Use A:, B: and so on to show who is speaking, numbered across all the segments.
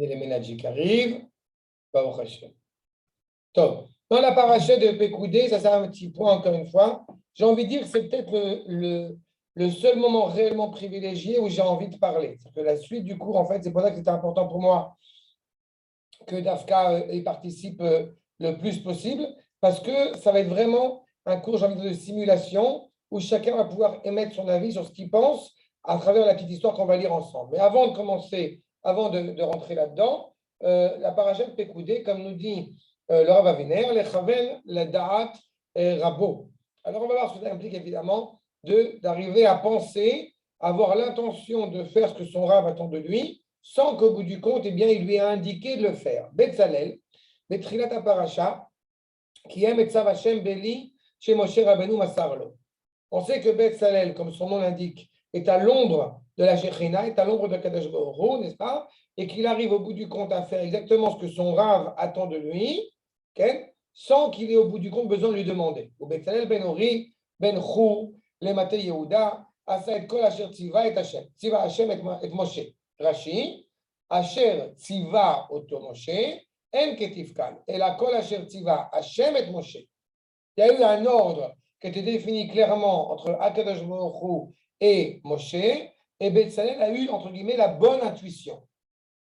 A: Et les ménages qui arrivent, Baruch Hashem. Top. Dans la paracha de Pekoudé, ça c'est un petit point encore une fois. J'ai envie de dire que c'est peut-être le seul moment réellement privilégié où j'ai envie de parler. C'est que la suite du cours, en fait, c'est pour ça que c'était important pour moi que Dafka y participe le plus possible, parce que ça va être vraiment un cours, j'ai envie de dire, de simulation où chacun va pouvoir émettre son avis sur ce qu'il pense à travers la petite histoire qu'on va lire ensemble. Mais avant de commencer, avant de rentrer là-dedans, la paracha de Pekoudé, comme nous dit le Rav Aviner, les Chavel, le Da'at et Rabo. Alors, on va voir ce que ça implique évidemment d'arriver à penser, avoir l'intention de faire ce que son Rav attend de lui, sans qu'au bout du compte, eh bien, il lui ait indiqué de le faire. Betzalel, Betrilat Paracha, qui aime et Hashem Beli, chez Moshe Rabbeinu Masarlo. On sait que Betzalel, comme son nom l'indique, est à l'ombre de la Shekhinah, est à l'ombre de Kadosh Baruch Hu, n'est-ce pas? Et qu'il arrive au bout du compte à faire exactement ce que son Rav attend de lui, okay? Sans qu'il ait au bout du compte besoin de lui demander. Ou Betzalel ben Ori, ben Chou, le Mate Yehuda, Asa et Kol Asher Tziva et Hashem. Tziva Hashem et Moshe. Rashi, Asher Tziva Oto Moshe, En Ketifkan. Et la Kol Asher Tziva Hashem et Moshe. Il y a eu un ordre qui était défini clairement entre Akadosh Baruch Hu et Moshe, et Betzalel a eu, entre guillemets, la bonne intuition.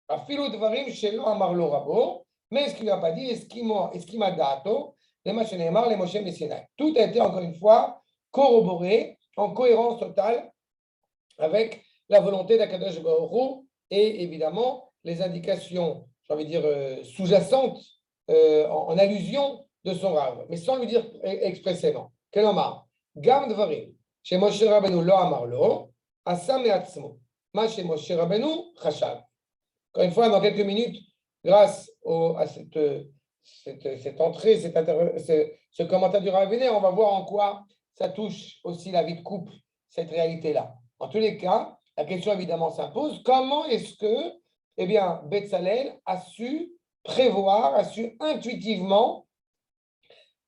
A: Afilu Dvarim Shelo Amar Lo Rabo, mais ce qu'il n'a pas dit, est-ce qu'il m'a dato, les Machenemar, les Moshe Messinaï. Tout a été, encore une fois, corroboré, en cohérence totale avec la volonté d'Akadosh Baruch Hu et évidemment les indications, j'ai envie de dire, sous-jacentes, en allusion de son Rav, mais sans lui dire expressément. Quel omar? Gam Dvarim, chez Moshe Rabbeinu lo amar lo, asa me'atzmo, ma chez Moshe Rabbeinu chashav. Encore une fois, dans quelques minutes, grâce à cette entrée, ce commentaire du Rav Aviner, on va voir en quoi ça touche aussi la vie de couple, cette réalité-là. En tous les cas, la question évidemment s'impose, comment est-ce que, eh bien, Betzalel a su prévoir, a su intuitivement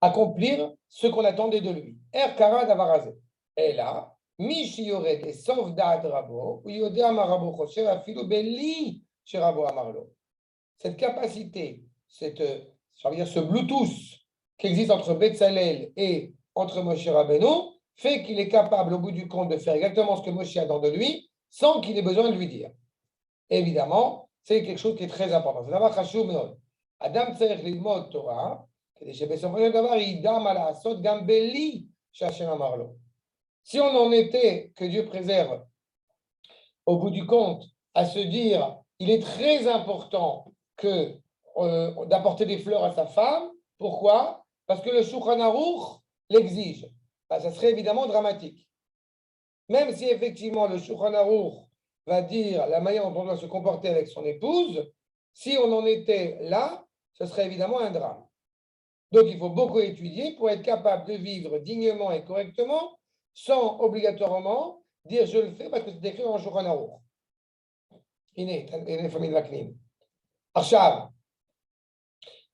A: accomplir ce qu'on attendait de lui. Erkara d'Avarazé. Et là, Mishiyoret et sauf Da'at Rabo, ou Yodé Amarabo Choshev, Afilo Beli, chez Rabo Amarlo. Cette capacité, ce Bluetooth qui existe entre Betzalel et entre Moshe Rabbeinu, fait qu'il est capable, au bout du compte, de faire exactement ce que Moshe attend de lui, sans qu'il ait besoin de lui dire. Évidemment, c'est quelque chose qui est très important. C'est d'abord Chashuv Meod. Adam Tzarech Lilmod Torah, si on en était, que Dieu préserve, au bout du compte, à se dire, il est très important d'apporter des fleurs à sa femme. Pourquoi? Parce que le Shulchan Aruch l'exige. Ça serait évidemment dramatique. Même si effectivement le Shulchan Aruch va dire la manière dont on doit se comporter avec son épouse, si on en était là, ce serait évidemment un drame. Donc, il faut beaucoup étudier pour être capable de vivre dignement et correctement, sans obligatoirement dire je le fais parce que c'est écrit en Shulchan Aruch. Une famille de la Knim. Achav.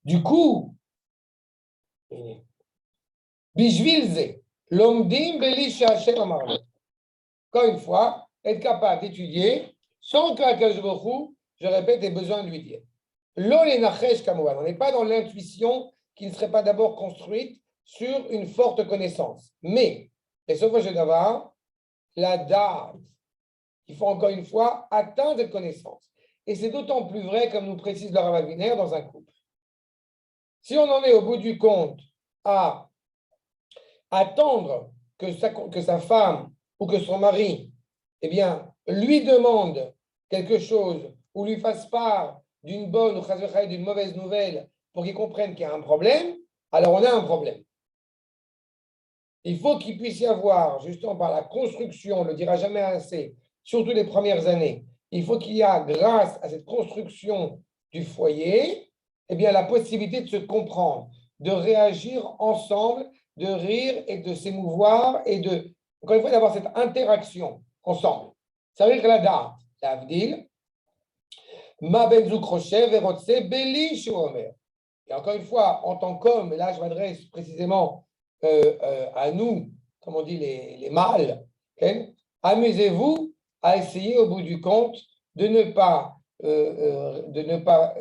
A: Du coup, Bishvilze, l'omdim beli Hashem amarlo. Encore une fois, être capable d'étudier sans qu'Akadosh Baruch Hu, je répète, ait besoin de lui dire. Lo lenachesh kamouan. On n'est pas dans l'intuition qui ne serait pas d'abord construite sur une forte connaissance. Mais, et sauf que d'avoir la date, il faut encore une fois atteindre cette connaissance. Et c'est d'autant plus vrai, comme nous précise le Rav Aviner, dans un couple. Si on en est au bout du compte à attendre que sa femme ou que son mari, eh bien, lui demande quelque chose ou lui fasse part d'une bonne ou d'une mauvaise nouvelle pour qu'il comprenne qu'il y a un problème, alors on a un problème. Il faut qu'il puisse y avoir, justement par la construction, on ne le dira jamais assez, surtout les premières années, il faut qu'il y ait, grâce à cette construction du foyer, eh bien, la possibilité de se comprendre, de réagir ensemble, de rire et de s'émouvoir et encore une fois, d'avoir cette interaction ensemble. Ça veut dire que la date, l'avdil, ma benzouk rocher, verotse, beli, shomer. Et encore une fois, en tant qu'homme, et là je m'adresse précisément à nous, comme on dit les mâles, okay? Amusez-vous à essayer au bout du compte de ne pas de ne pas,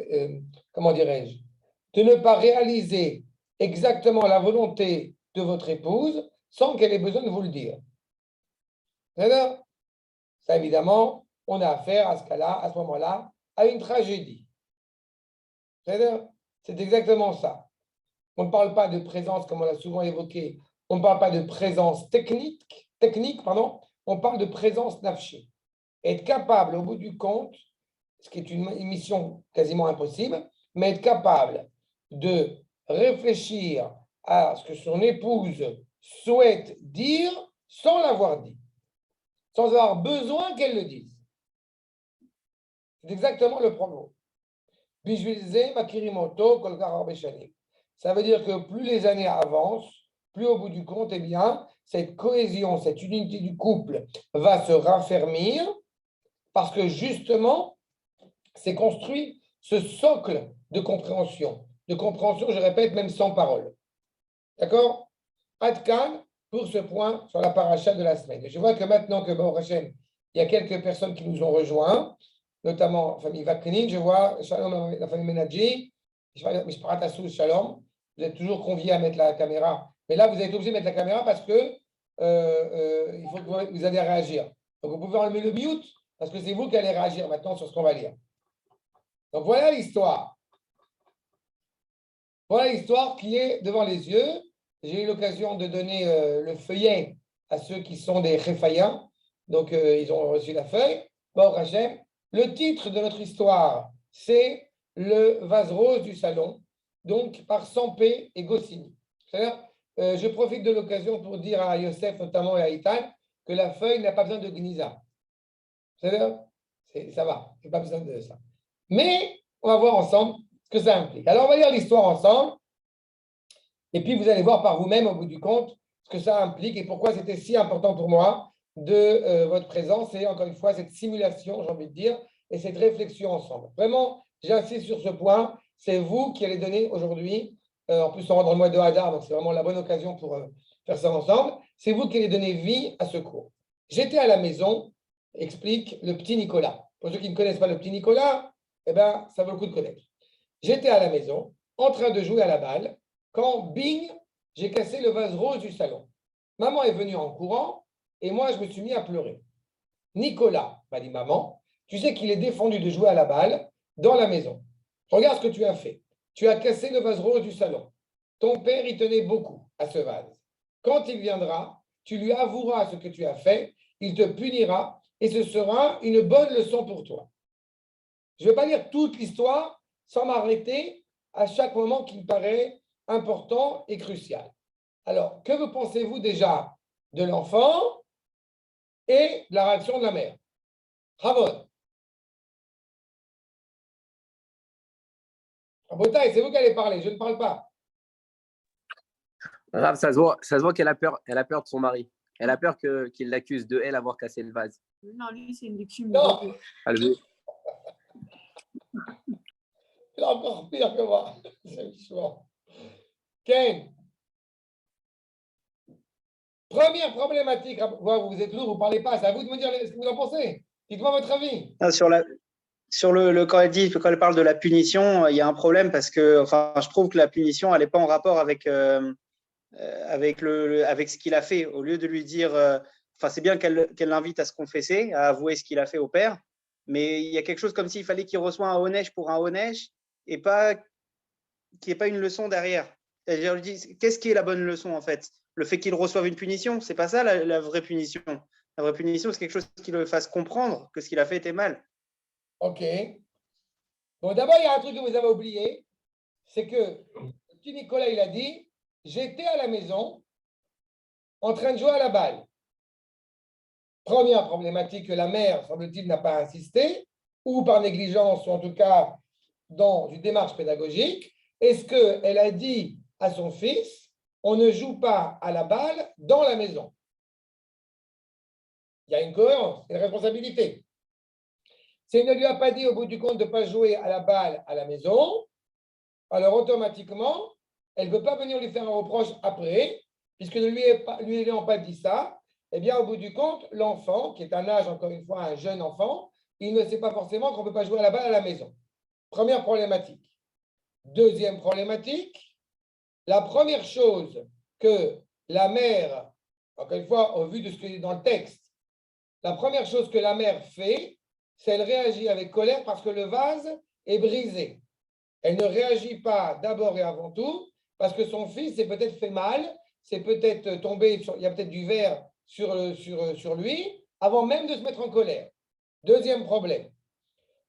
A: comment dirais-je, de ne pas réaliser exactement la volonté de votre épouse sans qu'elle ait besoin de vous le dire. D'accord? Ça, évidemment, on a affaire à ce cas-là, à ce moment-là, à une tragédie. C'est exactement ça. On ne parle pas de présence, comme on l'a souvent évoqué, on ne parle pas de présence technique, on parle de présence nafshi. Être capable, au bout du compte, ce qui est une mission quasiment impossible, mais être capable de réfléchir à ce que son épouse souhaite dire sans l'avoir dit, sans avoir besoin qu'elle le dise. C'est exactement le problème. Ça veut dire que plus les années avancent, plus au bout du compte, eh bien, cette cohésion, cette unité du couple va se raffermir parce que justement, c'est construit ce socle de compréhension, je répète, même sans parole. D'accord? Adkan pour ce point sur la paracha de la semaine. Je vois que maintenant que Baruch Hashem, il y a quelques personnes qui nous ont rejoints, notamment la famille Vaknin, je vois Shalom, la famille Menadji, Mishparat Assou, Shalom. Vous êtes toujours conviés à mettre la caméra. Mais là, vous êtes obligé de mettre la caméra parce que il faut que vous allez réagir. Donc, vous pouvez enlever le mute parce que c'est vous qui allez réagir maintenant sur ce qu'on va lire. Donc, voilà l'histoire. Voilà l'histoire qui est devant les yeux. J'ai eu l'occasion de donner le feuillet à ceux qui sont des Réfaïens. Donc, ils ont reçu la feuille. Bon, Hachem. Le titre de notre histoire, c'est Le vase rose du salon, donc par Sampé et Goscinny. Je profite de l'occasion pour dire à Yosef notamment et à Itan que la feuille n'a pas besoin de gnisa. Ça va, il n'y a pas besoin de ça. Mais on va voir ensemble ce que ça implique. Alors, on va lire l'histoire ensemble. Et puis, vous allez voir par vous-même, au bout du compte, ce que ça implique et pourquoi c'était si important pour moi de votre présence et, encore une fois, cette simulation, j'ai envie de dire, et cette réflexion ensemble. Vraiment, j'insiste sur ce point. C'est vous qui allez donner aujourd'hui, en plus, on rentre dans le mois de Hadar, donc c'est vraiment la bonne occasion pour faire ça ensemble. C'est vous qui allez donner vie à ce cours. J'étais à la maison, explique le petit Nicolas. Pour ceux qui ne connaissent pas le petit Nicolas, eh ben, ça vaut le coup de connaître. J'étais à la maison, en train de jouer à la balle, quand, bing, j'ai cassé le vase rose du salon. Maman est venue en courant et moi, je me suis mis à pleurer. Nicolas m'a dit, maman, tu sais qu'il est défendu de jouer à la balle dans la maison. Regarde ce que tu as fait. Tu as cassé le vase rose du salon. Ton père y tenait beaucoup à ce vase. Quand il viendra, tu lui avoueras ce que tu as fait, il te punira et ce sera une bonne leçon pour toi. Je ne vais pas lire toute l'histoire sans m'arrêter à chaque moment qui me paraît important et crucial. Alors, que vous pensez-vous déjà de l'enfant et de la réaction de la mère? Ramon. Rabotaï, c'est vous qui allez parler, je ne parle pas.
B: Rav, ça se voit qu'elle a peur de son mari. Elle a peur qu'il l'accuse de elle avoir cassé le vase.
C: Non, lui, c'est une victime.
A: Non.
B: Elle
A: C'est encore pire que moi. C'est chaud. Ken. Première problématique. Vous êtes lourd, vous ne parlez pas. C'est à vous de me dire ce que vous en pensez. Dites-moi votre avis.
D: Quand elle parle de la punition, il y a un problème parce que, enfin, je trouve que la punition, elle n'est pas en rapport avec ce qu'il a fait. Au lieu de lui dire, c'est bien qu'elle l'invite à se confesser, à avouer ce qu'il a fait au père, mais il y a quelque chose comme s'il fallait qu'il reçoive un onesh pour un onesh et pas qu'il n'y ait pas une leçon derrière. C'est-à-dire, je dis, qu'est-ce qui est la bonne leçon en fait? Le fait qu'il reçoive une punition, c'est pas ça la vraie punition. La vraie punition, c'est quelque chose qui le fasse comprendre que ce qu'il a fait était mal.
A: Ok. Bon, d'abord, il y a un truc que vous avez oublié, c'est que le petit Nicolas, il a dit, j'étais à la maison en train de jouer à la balle. Première problématique que la mère, semble-t-il, n'a pas insisté, ou par négligence, ou en tout cas dans une démarche pédagogique. Est-ce qu'elle a dit à son fils, on ne joue pas à la balle dans la maison? Il y a une cohérence, une responsabilité. Si elle ne lui a pas dit au bout du compte de ne pas jouer à la balle à la maison, alors automatiquement, elle ne peut pas venir lui faire un reproche après, puisque ne lui ayant pas dit ça, eh bien, au bout du compte, l'enfant, qui est un âge, encore une fois, un jeune enfant, il ne sait pas forcément qu'on ne peut pas jouer à la balle à la maison. Première problématique. Deuxième problématique, la première chose que la mère, encore une fois, au vu de ce qui est dans le texte, la première chose que la mère fait, c'est qu'elle réagit avec colère parce que le vase est brisé. Elle ne réagit pas d'abord et avant tout parce que son fils s'est peut-être fait mal, c'est peut-être tombé, il y a peut-être du verre sur lui, avant même de se mettre en colère. Deuxième problème.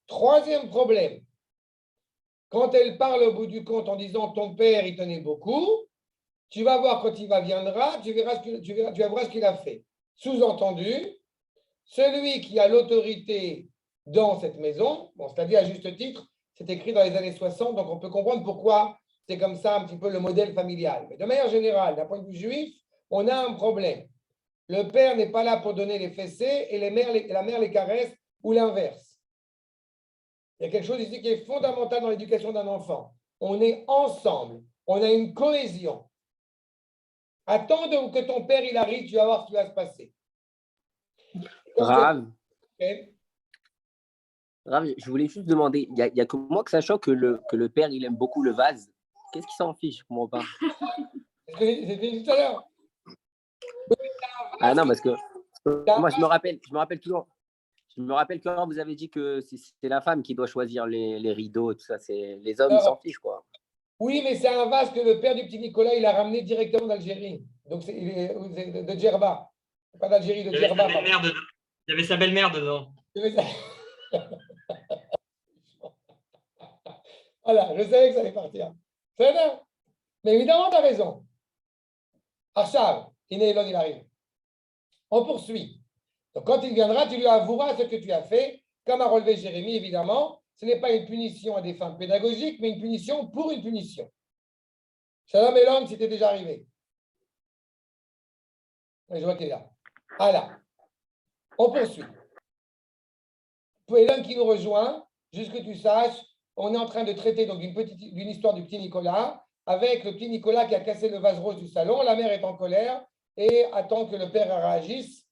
A: Troisième problème. Quand elle parle au bout du compte en disant ton père, il tenait beaucoup, tu vas voir quand il viendra, tu vas voir ce qu'il a fait. Sous-entendu, celui qui a l'autorité dans cette maison, bon, c'est-à-dire à juste titre, c'est écrit dans les années 60, donc on peut comprendre pourquoi c'est comme ça un petit peu le modèle familial. Mais de manière générale, d'un point de vue juif, on a un problème. Le père n'est pas là pour donner les fessées et la mère les caresse ou l'inverse. Il y a quelque chose ici qui est fondamental dans l'éducation d'un enfant. On est ensemble, on a une cohésion. Attends que ton père il arrive, tu vas voir ce qui va se passer.
B: Rav,
A: Okay.
B: Rav, je voulais juste demander, il y a comment que sachant que le père, il aime beaucoup le vase, qu'est-ce qu'il s'en fiche? Je comprends pas.
A: C'est ce que j'ai dit tout à l'heure.
B: Ah non, parce que moi, je me rappelle toujours. Je me rappelle quand vous avez dit que c'est la femme qui doit choisir les rideaux et tout ça. Les hommes, ils s'en fichent, quoi.
A: Oui, mais c'est un vase que le père du petit Nicolas, il a ramené directement d'Algérie. Donc, il est de Djerba. Pas d'Algérie, de Djerba.
C: Il y avait sa belle-mère dedans.
A: Voilà, je savais que ça allait partir. C'est bien. Mais évidemment, tu as raison. Achab, il arrive. On poursuit. Donc, quand il viendra, tu lui avoueras ce que tu as fait, comme a relevé Jérémie, évidemment. Ce n'est pas une punition à des fins pédagogiques, mais une punition pour une punition. Shalom Elon, c'était déjà arrivé. Je vois qu'il est là. Voilà. On poursuit. Pour Elon qui nous rejoint, juste que tu saches, on est en train de traiter donc d'une histoire du petit Nicolas, avec le petit Nicolas qui a cassé le vase rose du salon. La mère est en colère et attend que le père réagisse,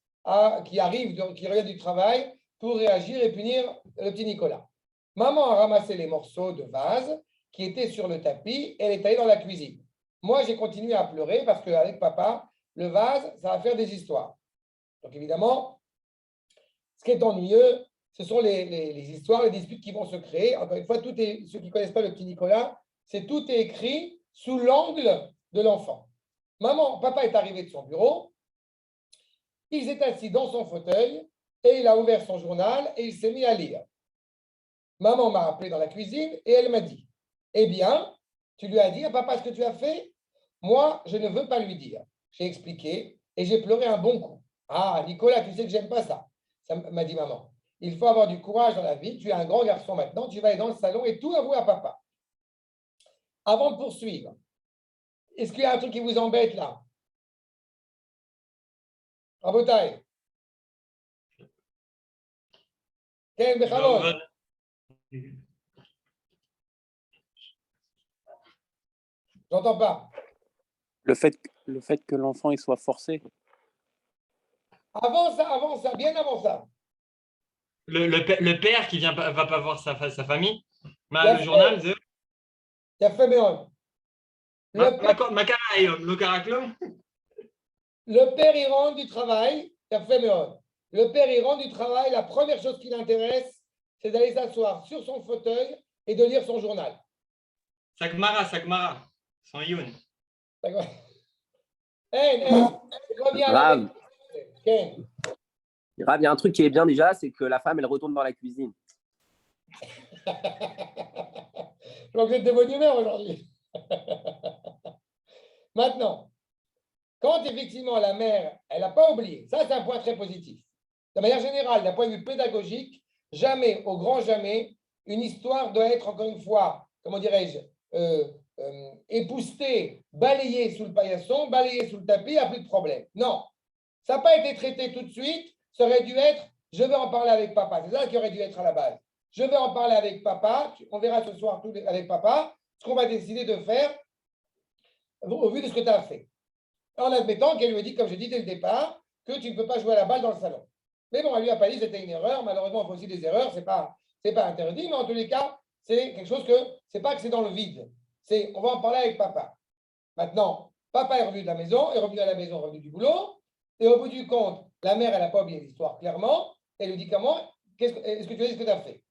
A: qui revient du travail pour réagir et punir le petit Nicolas. Maman a ramassé les morceaux de vase qui étaient sur le tapis et elle est allée dans la cuisine. Moi, j'ai continué à pleurer parce qu'avec papa, le vase, ça va faire des histoires. Donc évidemment, ce qui est ennuyeux, ce sont les histoires, les disputes qui vont se créer. Encore une fois, ceux qui ne connaissent pas le petit Nicolas, tout est écrit sous l'angle de l'enfant. Papa est arrivé de son bureau, il s'est assis dans son fauteuil et il a ouvert son journal et il s'est mis à lire. Maman m'a appelé dans la cuisine et elle m'a dit, eh bien, tu lui as dit à papa ce que tu as fait? Moi, je ne veux pas lui dire. J'ai expliqué et j'ai pleuré un bon coup. Ah, Nicolas, tu sais que j'aime pas ça. Ça m'a dit maman. Il faut avoir du courage dans la vie. Tu es un grand garçon maintenant. Tu vas aller dans le salon et tout avouer à papa. Avant de poursuivre, est-ce qu'il y a un truc qui vous embête là? Rabotai. Ken Bechamon. J'entends pas.
E: Le fait que l'enfant il soit forcé.
A: Avant ça, bien avant ça.
C: Le père qui va pas voir sa famille. Le journal.
A: Il a fait Méon. Le père, il rentre du travail. Il a fait Méon. Le père, il rentre du travail. La première chose qui l'intéresse, c'est d'aller s'asseoir sur son fauteuil et de lire son journal.
C: Sakmara. Sans Youn.
B: Rav, il y a un truc qui est bien déjà, c'est que la femme, elle retourne dans la cuisine.
A: Je crois que vous êtes de bonne humeur aujourd'hui. Maintenant, quand effectivement la mère, elle n'a pas oublié, ça c'est un point très positif. De manière générale, d'un point de vue pédagogique, jamais, au grand jamais, une histoire doit être, encore une fois, comment dirais-je, époustée, balayée sous le paillasson, balayée sous le tapis, il n'y a plus de problème. Non, ça n'a pas été traité tout de suite, ça aurait dû être, je vais en parler avec papa. C'est ça qui aurait dû être à la base. Je vais en parler avec papa, on verra ce soir avec papa ce qu'on va décider de faire au vu de ce que tu as fait. En admettant qu'elle lui a dit, comme je dis dès le départ, que tu ne peux pas jouer à la balle dans le salon. Mais bon, elle lui a pas dit que c'était une erreur. Malheureusement, il faut aussi des erreurs. C'est pas interdit, mais en tous les cas, c'est quelque chose que c'est pas que c'est dans le vide. C'est on va en parler avec papa. Maintenant, papa est revenu de la maison, est revenu à la maison, revenu du boulot, et au bout du compte, la mère, elle n'a pas oublié l'histoire clairement. Elle lui dit comment, est-ce que tu as dit ce que tu as fait?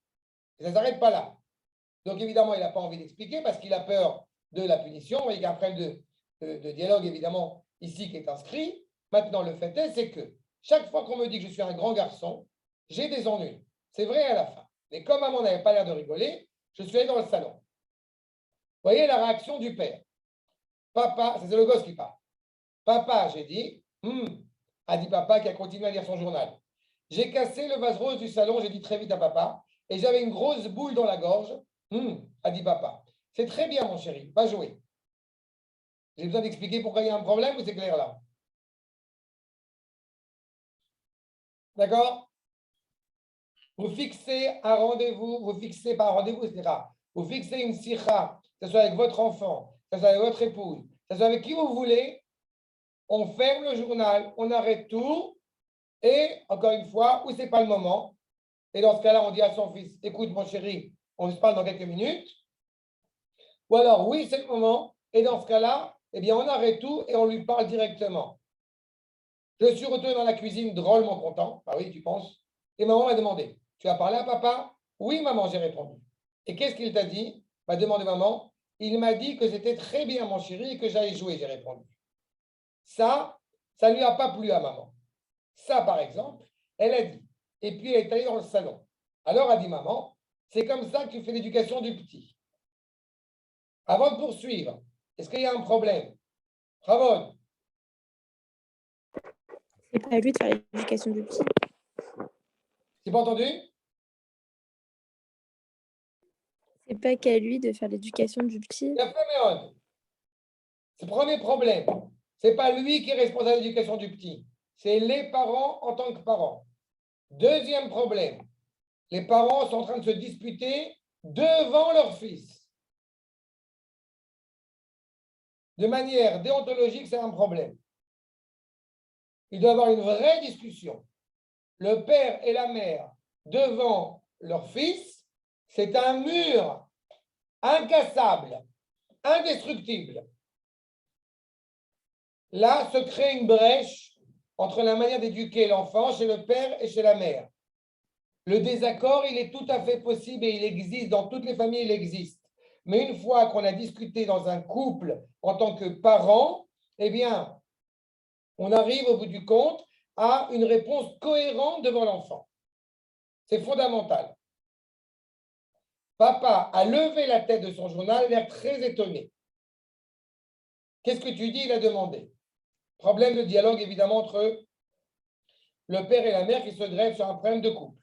A: Et ça ne s'arrête pas là. Donc évidemment, il n'a pas envie d'expliquer parce qu'il a peur de la punition. Vous voyez qu'il y a un problème de dialogue évidemment ici qui est inscrit. Maintenant, le fait est, c'est que chaque fois qu'on me dit que je suis un grand garçon, j'ai des ennuis. C'est vrai à la fin. Mais comme maman n'avait pas l'air de rigoler, je suis allé dans le salon. Vous voyez la réaction du père. Papa, c'est le gosse qui parle. Papa, j'ai dit, a dit papa qui a continué à lire son journal. J'ai cassé le vase rose du salon, j'ai dit très vite à papa, et j'avais une grosse boule dans la gorge, a dit papa. C'est très bien, mon chéri, va jouer. J'ai besoin d'expliquer pourquoi il y a un problème ou c'est clair là? D'accord? Vous fixez un rendez-vous, vous fixez pas un rendez-vous, etc. Vous fixez une sikha, que ce soit avec votre enfant, que ce soit avec votre épouse, que ce soit avec qui vous voulez, on ferme le journal, on arrête tout, et encore une fois, où ce n'est pas le moment, et dans ce cas-là, on dit à son fils, écoute mon chéri, on se parle dans quelques minutes, ou alors oui, c'est le moment, et dans ce cas-là, eh bien, on arrête tout et on lui parle directement. Je suis retourné dans la cuisine drôlement content, ah oui, tu penses, et maman m'a demandé, tu as parlé à papa? Oui, maman, j'ai répondu. Et qu'est-ce qu'il t'a dit? M'a demandé maman, il m'a dit que c'était très bien mon chéri et que j'allais jouer, j'ai répondu. Ça ne lui a pas plu à maman. Ça, par exemple, elle a dit. Et puis, elle est allée dans le salon. Alors, a dit maman, c'est comme ça que tu fais l'éducation du petit. Avant de poursuivre, est-ce qu'il y a un problème? Ramon?
F: C'est pas à lui de faire l'éducation du petit.
A: Tu pas entendu?
F: C'est pas qu'à lui de faire l'éducation du petit.
A: La femme c'est le premier problème. Ce n'est pas lui qui est responsable de l'éducation du petit. C'est les parents en tant que parents. Deuxième problème. Les parents sont en train de se disputer devant leur fils. De manière déontologique, c'est un problème. Il doit y avoir une vraie discussion. Le père et la mère devant leur fils, c'est un mur incassable, indestructible. Là se crée une brèche entre la manière d'éduquer l'enfant chez le père et chez la mère. Le désaccord, il est tout à fait possible et il existe, dans toutes les familles, il existe. Mais une fois qu'on a discuté dans un couple en tant que parent, eh bien, on arrive au bout du compte à une réponse cohérente devant l'enfant. C'est fondamental. Papa a levé la tête de son journal, l'air très étonné. Qu'est-ce que tu dis? Il a demandé. Problème de dialogue, évidemment, entre le père et la mère qui se grèvent sur un problème de couple.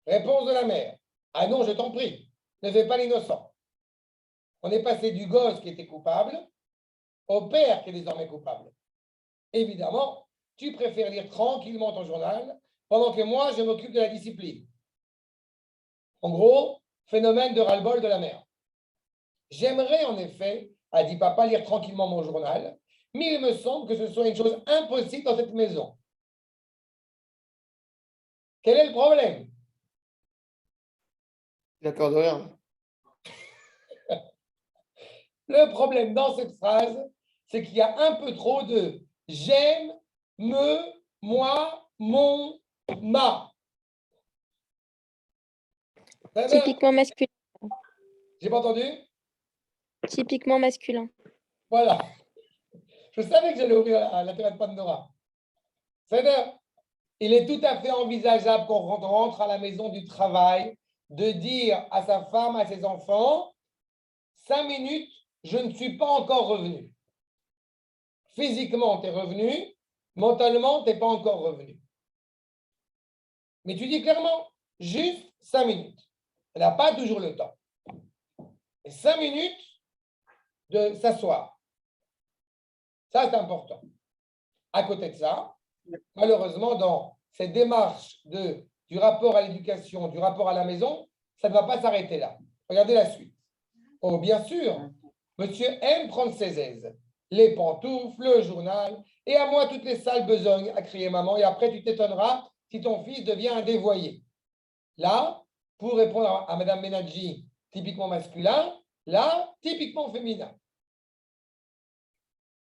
A: Réponse de la mère. Ah non, je t'en prie, ne fais pas l'innocent. On est passé du gosse qui était coupable au père qui est désormais coupable. Évidemment, tu préfères lire tranquillement ton journal pendant que moi, je m'occupe de la discipline. En gros, phénomène de ras-le-bol de la mère. J'aimerais en effet, a dit papa, lire tranquillement mon journal, mais il me semble que ce soit une chose impossible dans cette maison. Quel est le problème? D'accord de rien. Le problème dans cette phrase, c'est qu'il y a un peu trop de j'aime, me, moi, mon, ma.
F: Typiquement masculin.
A: J'ai pas entendu?
F: Typiquement masculin.
A: Voilà. Je savais que j'allais ouvrir la théorie de Pandora. C'est-à-dire, il est tout à fait envisageable qu'on rentre à la maison du travail, de dire à sa femme, à ses enfants, 5 minutes, je ne suis pas encore revenu. Physiquement, tu es revenu, mentalement, tu n'es pas encore revenu. Mais tu dis clairement, juste 5 minutes. Elle n'a pas toujours le temps. Et 5 minutes de s'asseoir. Ça, c'est important. À côté de ça, malheureusement, dans cette démarche du rapport à l'éducation, du rapport à la maison, ça ne va pas s'arrêter là. Regardez la suite. Oh, bien sûr, monsieur aime prendre ses aises. Les pantoufles, le journal, Et à moi, toutes les sales besognes, a crié maman. Et après, tu t'étonneras si ton fils devient un dévoyé. Là, pour répondre à Madame Benadji, typiquement masculin, là, typiquement féminin.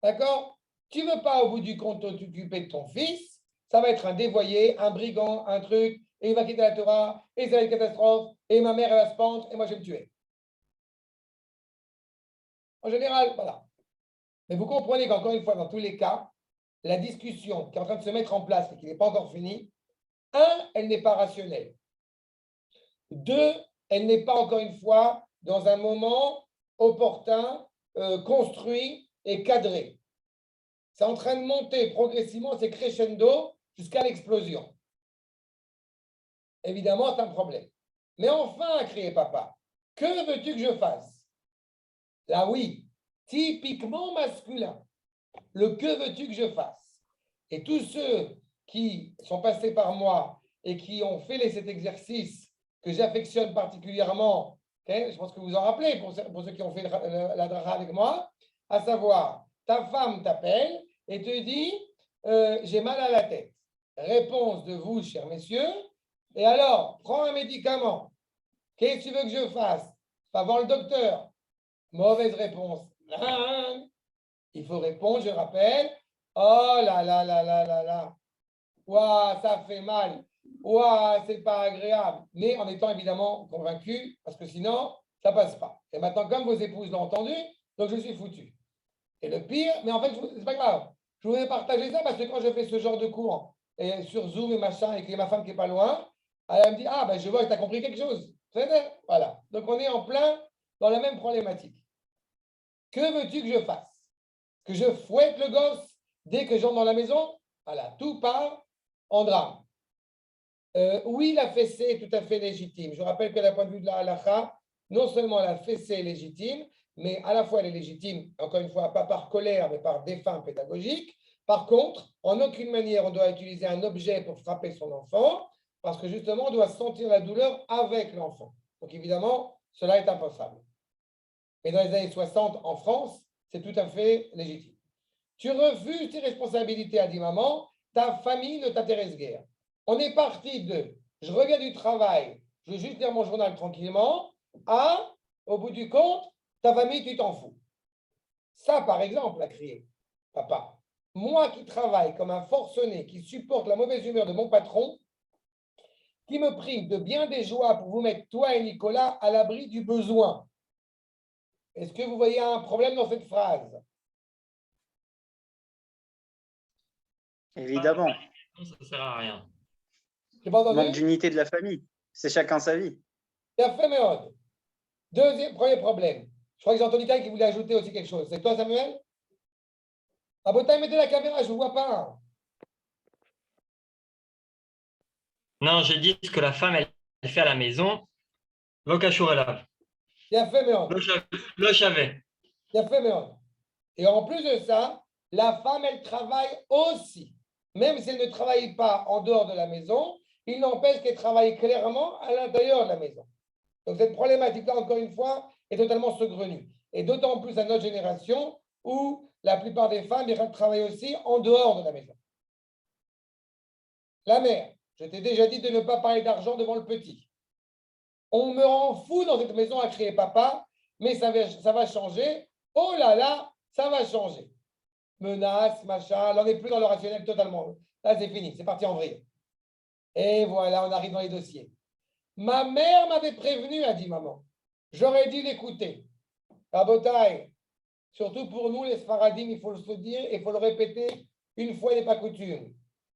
A: D'accord? Tu ne veux pas, au bout du compte, t'occuper de ton fils, ça va être un dévoyé, un brigand, un truc, et il va quitter la Torah, et ça va être une catastrophe, et ma mère, elle va se pendre, et moi, je vais me tuer. En général, voilà. Mais vous comprenez qu'encore une fois, dans tous les cas, la discussion qui est en train de se mettre en place et qui n'est pas encore finie, un, elle n'est pas rationnelle. Deux, elle n'est pas encore une fois dans un moment opportun, construit et cadré. C'est en train de monter progressivement, c'est crescendo jusqu'à l'explosion. Évidemment, c'est un problème. Mais enfin, a crié papa, que veux-tu que je fasse? Là, oui, typiquement masculin. Le que veux-tu que je fasse? Et tous ceux qui sont passés par moi et qui ont fait cet exercice que j'affectionne particulièrement, okay, je pense que vous en rappelez pour ceux qui ont fait la draha avec moi, à savoir, ta femme t'appelle et te dit j'ai mal à la tête. Réponse de vous, chers messieurs. Et alors, prends un médicament. Qu'est-ce que tu veux que je fasse? Va voir le docteur. Mauvaise réponse. Il faut répondre, je rappelle. Oh là là là là là là. Ouah, ça fait mal. Ouah, c'est pas agréable. Mais en étant évidemment convaincu, parce que sinon, ça passe pas. Et maintenant, comme vos épouses l'ont entendu, donc je suis foutu. Et le pire, mais en fait, c'est pas grave. Je voulais partager ça parce que quand je fais ce genre de cours et sur Zoom et machin, et qu'il y a ma femme qui n'est pas loin, elle me dit ah, ben je vois que tu as compris quelque chose. Voilà. Donc on est en plein dans la même problématique. Que veux-tu que je fasse? Que je fouette le gosse dès que j'entre dans la maison? Voilà, tout part en drame. Oui, la fessée est tout à fait légitime. Je rappelle que d'un point de vue de la halakha, non seulement la fessée est légitime, mais à la fois elle est légitime, encore une fois, pas par colère, mais par défunt pédagogique. Par contre, en aucune manière on doit utiliser un objet pour frapper son enfant, parce que justement, on doit sentir la douleur avec l'enfant. Donc évidemment, cela est impensable. Mais dans les années 60, en France, c'est tout à fait légitime. Tu refuses tes responsabilités, a dit maman, ta famille ne t'intéresse guère. On est parti de je reviens du travail, je veux juste lire mon journal tranquillement, à au bout du compte, ta famille, tu t'en fous. Ça, par exemple, a crié papa. Moi qui travaille comme un forcené, qui supporte la mauvaise humeur de mon patron, qui me prive de bien des joies pour vous mettre, toi et Nicolas, à l'abri du besoin. Est-ce que vous voyez un problème dans cette phrase?
D: Évidemment.
C: Non, ça ne sert à rien.
A: J'ai pas entendu?
D: Manque d'unité de la famille. C'est chacun sa vie.
A: Bien fait, Méode. Premier problème. Je crois que j'ai entendu quelqu'un qui voulait ajouter aussi quelque chose. C'est toi, Samuel? Abotai, mettez la caméra, je ne vous vois pas.
C: Non, j'ai dit ce que la femme, elle fait à la maison. Lokashur Elav.
A: Bien fait, Méode.
C: Le savais.
A: Bien fait, Méode. Et en plus de ça, la femme, elle travaille aussi. Même si elle ne travaille pas en dehors de la maison, il n'empêche qu'elle travaille clairement à l'intérieur de la maison. Donc cette problématique-là, encore une fois, est totalement saugrenue. Et d'autant plus à notre génération où la plupart des femmes travaillent aussi en dehors de la maison. La mère, je t'ai déjà dit de ne pas parler d'argent devant le petit. On me rend fou dans cette maison à crier papa, mais ça va changer. Oh là là, ça va changer. Menace, machin, là on n'est plus dans le rationnel totalement. Là c'est fini, c'est parti en vrille. Et voilà, on arrive dans les dossiers. Ma mère m'avait prévenu, a dit maman. J'aurais dû l'écouter. Rabotaï, surtout pour nous les Sfaradim, il faut le se dire et il faut le répéter une fois n'est pas coutume.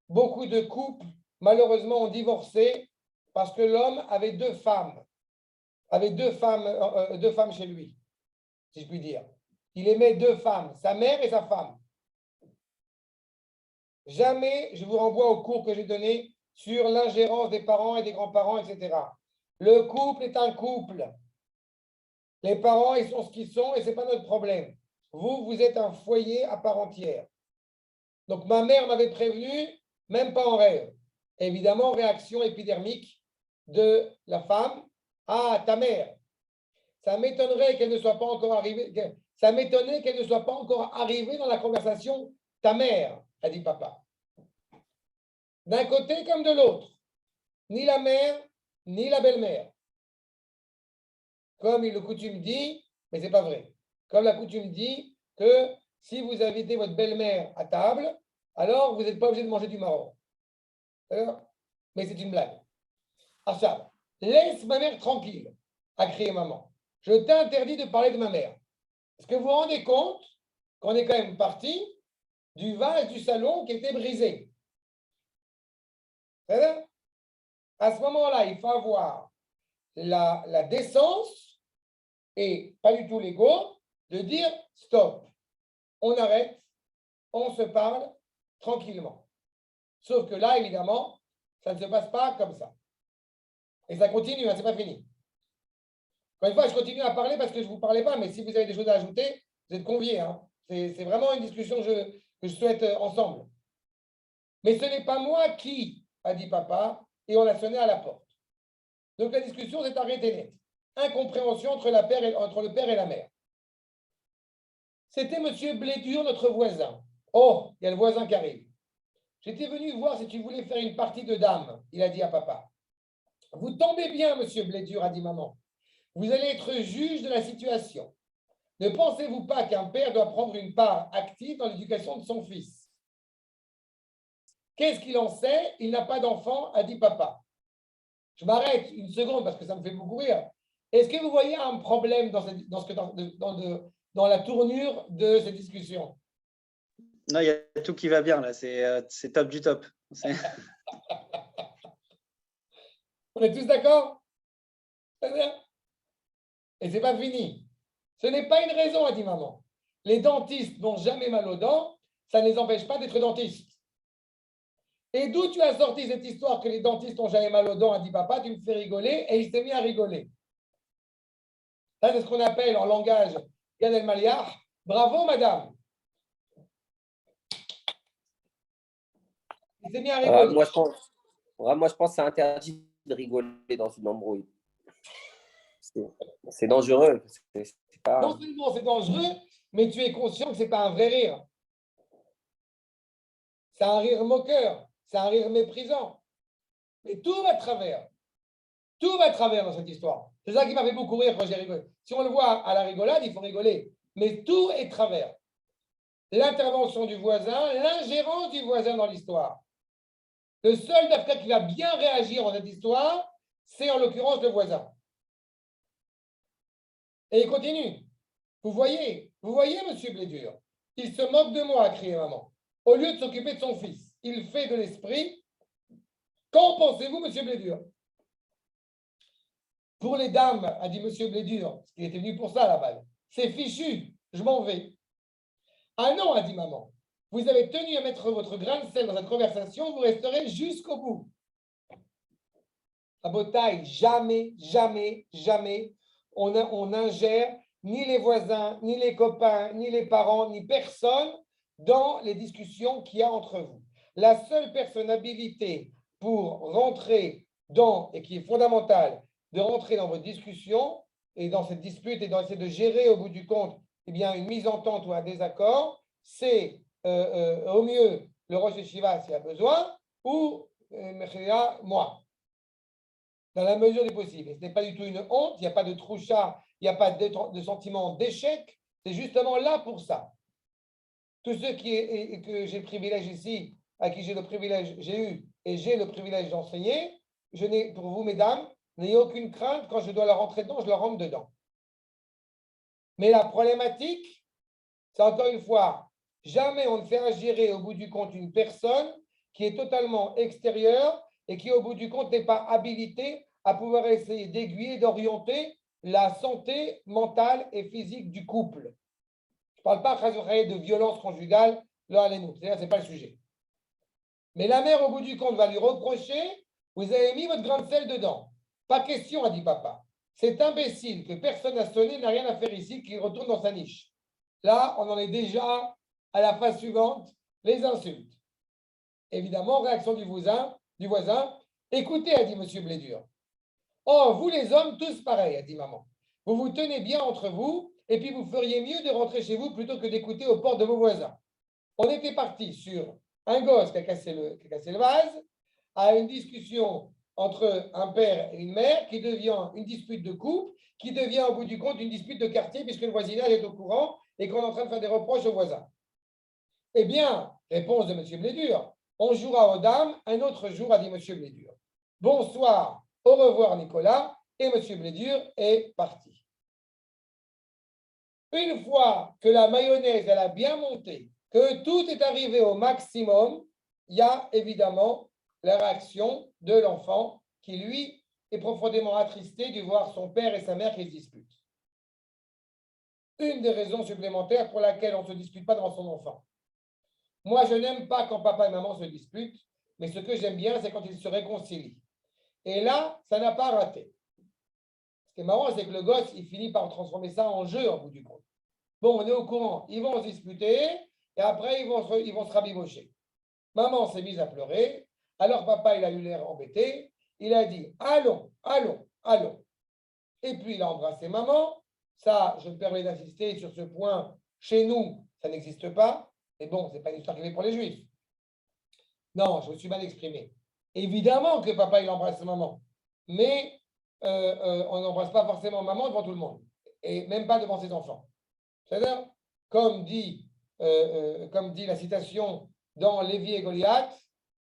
A: Beaucoup de couples, malheureusement, ont divorcé parce que l'homme avait deux femmes chez lui, si je puis dire. Il aimait deux femmes, sa mère et sa femme. Jamais, je vous renvoie au cours que j'ai donné sur l'ingérence des parents et des grands-parents, etc. Le couple est un couple. Les parents, ils sont ce qu'ils sont et ce n'est pas notre problème. Vous êtes un foyer à part entière. Donc, ma mère m'avait prévenu, même pas en rêve. Évidemment, réaction épidermique de la femme. Ah, ta mère. Ça m'étonnerait qu'elle ne soit pas encore arrivée. Ça m'étonnait qu'elle ne soit pas encore arrivée dans la conversation. Ta mère. a dit papa. D'un côté comme de l'autre. Ni la mère, ni la belle-mère. Comme le coutume dit, mais ce n'est pas vrai. Comme la coutume dit que si vous invitez votre belle-mère à table, alors vous n'êtes pas obligé de manger du marron. D'accord? Mais c'est une blague. Achab, laisse ma mère tranquille, a crié maman. Je t'interdis de parler de ma mère. Est-ce que vous vous rendez compte qu'on est quand même parti du vase du salon qui était brisé? C'est-à-dire, à ce moment-là, il faut avoir la décence et pas du tout l'ego de dire stop, on arrête, on se parle tranquillement. Sauf que là, évidemment, ça ne se passe pas comme ça. Et ça continue, hein, ce n'est pas fini. Encore une fois, je continue à parler parce que je ne vous parlais pas, mais si vous avez des choses à ajouter, vous êtes conviés. Hein. C'est vraiment une discussion que je souhaite ensemble. Mais ce n'est pas moi qui, a dit papa, et on a sonné à la porte. Donc la discussion s'est arrêtée net. Incompréhension entre le père et la mère. C'était M. Blédur, notre voisin. Oh, il y a le voisin qui arrive. J'étais venu voir si tu voulais faire une partie de dames, il a dit à papa. Vous tombez bien, M. Blédur, a dit maman. Vous allez être juge de la situation. Ne pensez-vous pas qu'un père doit prendre une part active dans l'éducation de son fils? Qu'est-ce qu'il en sait? Il n'a pas d'enfant, a dit papa. Je m'arrête une seconde parce que ça me fait beaucoup rire. Est-ce que vous voyez un problème dans la tournure de cette discussion?
D: Non, il y a tout qui va bien là, c'est top du top.
A: On est tous d'accord? Et c'est pas fini. Ce n'est pas une raison, a dit maman. Les dentistes n'ont jamais mal aux dents, ça ne les empêche pas d'être dentistes. Et d'où tu as sorti cette histoire que les dentistes n'ont jamais mal aux dents, a dit papa, tu me fais rigoler, et il s'est mis à rigoler. Ça, c'est ce qu'on appelle en langage Gad Elmaleh, bravo madame. Il s'est mis à rigoler.
B: Moi, je pense que c'est interdit de rigoler dans une embrouille. C'est dangereux. C'est pas...
A: Non seulement c'est dangereux, mais tu es conscient que ce n'est pas un vrai rire. C'est un rire moqueur, c'est un rire méprisant. Mais tout va de travers. Tout va de travers dans cette histoire. C'est ça qui m'a fait beaucoup rire quand j'ai rigolé. Si on le voit à la rigolade, il faut rigoler. Mais tout est de travers. L'intervention du voisin, l'ingérence du voisin dans l'histoire. Le seul d'Afrique qui va bien réagir dans cette histoire, c'est en l'occurrence le voisin. Et il continue. Vous voyez, monsieur Blédur, il se moque de moi, a crié maman. Au lieu de s'occuper de son fils, il fait de l'esprit. Qu'en pensez-vous, monsieur Blédur? Pour les dames, a dit monsieur Blédur, parce qu'il était venu pour ça à la balle, c'est fichu, je m'en vais. Ah non, a dit maman, vous avez tenu à mettre votre grain de sel dans cette conversation, vous resterez jusqu'au bout. À Botaï, jamais, jamais, jamais, on ingère ni les voisins, ni les copains, ni les parents, ni personne dans les discussions qu'il y a entre vous. La seule personne habilitée pour rentrer dans, et qui est fondamentale, de rentrer dans vos discussions et dans cette dispute et d'essayer de gérer au bout du compte eh bien, une mise en tente ou un désaccord, c'est au mieux le Rosh Yeshiva s'il y a besoin ou moi, dans la mesure du possible. Et ce n'est pas du tout une honte, il n'y a pas de troucha, il n'y a pas de sentiment d'échec, c'est justement là pour ça. Tous ceux que j'ai le privilège ici, à qui j'ai eu et j'ai le privilège d'enseigner, je n'ai, pour vous, mesdames, n'ayez aucune crainte, quand je dois leur rentrer dedans, je leur rentre dedans. Mais la problématique, c'est encore une fois, jamais on ne fait ingérer au bout du compte une personne qui est totalement extérieure et qui, au bout du compte, n'est pas habilitée à pouvoir essayer d'aiguiller, d'orienter la santé mentale et physique du couple. Je ne parle pas de violence conjugale, là, allez-nous, ce n'est pas le sujet. Mais la mère, au bout du compte, va lui reprocher, vous avez mis votre grain de sel dedans. Pas question, a dit papa. Cet imbécile que personne n'a sonné n'a rien à faire ici, qu'il retourne dans sa niche. Là, on en est déjà à la phase suivante, les insultes. Évidemment, réaction du voisin. Écoutez, a dit M. Blédur. Oh, vous les hommes, tous pareils, a dit maman. Vous vous tenez bien entre vous, et puis vous feriez mieux de rentrer chez vous plutôt que d'écouter aux portes de vos voisins. On était parti sur un gosse qui a cassé le vase, a une discussion entre un père et une mère qui devient une dispute de couple, qui devient au bout du compte une dispute de quartier puisque le voisinage est au courant et qu'on est en train de faire des reproches aux voisins. Eh bien, réponse de M. Blédur, on jouera aux dames, un autre jour, a dit M. Blédur. Bonsoir, au revoir Nicolas, et M. Blédur est parti. Une fois que la mayonnaise elle a bien monté, que tout est arrivé au maximum, il y a évidemment la réaction de l'enfant qui, lui, est profondément attristé de voir son père et sa mère qui se disputent. Une des raisons supplémentaires pour laquelle on ne se dispute pas devant son enfant. Moi, je n'aime pas quand papa et maman se disputent, mais ce que j'aime bien, c'est quand ils se réconcilient. Et là, ça n'a pas raté. Ce qui est marrant, c'est que le gosse, il finit par transformer ça en jeu, au bout du compte. Bon, on est au courant, ils vont se disputer, et après, ils vont se rabibocher. Maman s'est mise à pleurer, alors papa, il a eu l'air embêté, il a dit, allons, allons, allons. Et puis, il a embrassé maman. Ça, je me permets d'insister sur ce point, chez nous, ça n'existe pas. Mais bon, ce n'est pas une histoire qui est pour les Juifs. Non, je me suis mal exprimé. Évidemment que papa, il embrasse maman. Mais on n'embrasse pas forcément maman devant tout le monde. Et même pas devant ses enfants. C'est-à-dire, comme dit la citation dans Lévi et Goliath,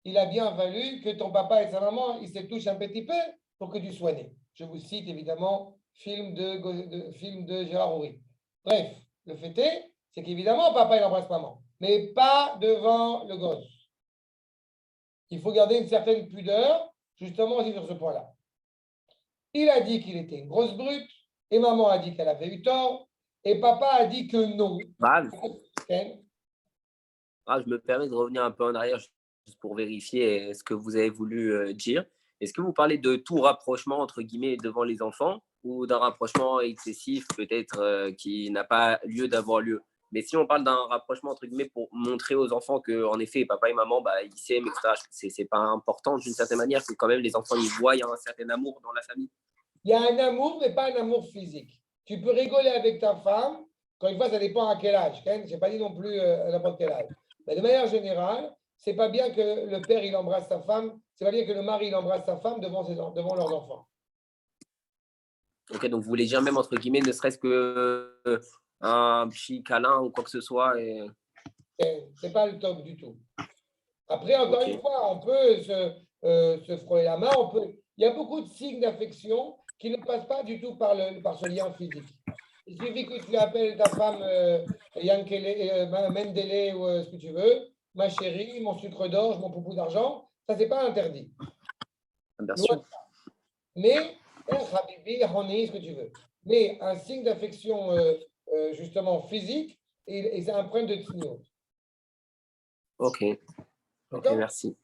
A: il a bien valu que ton papa et sa maman, ils se touchent un petit peu pour que tu sois né. Je vous cite évidemment film de Gérard Houry. Bref, le fait est, c'est qu'évidemment, papa, il embrasse maman, mais pas devant le gosse. Il faut garder une certaine pudeur, justement aussi sur ce point-là. Il a dit qu'il était une grosse brute, et maman a dit qu'elle avait eu tort, et papa a dit que non.
B: Je me permets de revenir un peu en arrière juste pour vérifier ce que vous avez voulu dire. Est-ce que vous parlez de tout rapprochement, entre guillemets, devant les enfants ou d'un rapprochement excessif, peut-être, qui n'a pas lieu d'avoir lieu? Mais si on parle d'un rapprochement, entre guillemets, pour montrer aux enfants qu'en effet, papa et maman, ils s'aiment, etc., c'est pas important d'une certaine manière, que quand même les enfants ils voient un certain amour dans la famille.
A: Il y a un amour, mais pas un amour physique. Tu peux rigoler avec ta femme, quand une fois, ça dépend à quel âge. Je n'ai pas dit non plus à n'importe quel âge. Mais de manière générale, c'est pas bien que le père il embrasse sa femme, c'est pas bien que le mari il embrasse sa femme devant leurs enfants.
B: Ok, donc vous voulez dire même entre guillemets, ne serait-ce que un petit câlin ou quoi que ce soit.
A: C'est pas le top du tout. Après, encore une fois, on peut se frôler la main, il y a beaucoup de signes d'affection qui ne passent pas du tout par ce lien physique. Il suffit que tu appelles ta femme Yankele, Mendele ou ce que tu veux, ma chérie, mon sucre d'orge, mon poupou d'argent, ça, c'est pas interdit.
B: Bien sûr.
A: Mais, Habibi, Honey, ce que tu veux. Mais un signe d'affection, justement, physique, et c'est un problème de tignote.
B: Ok, merci.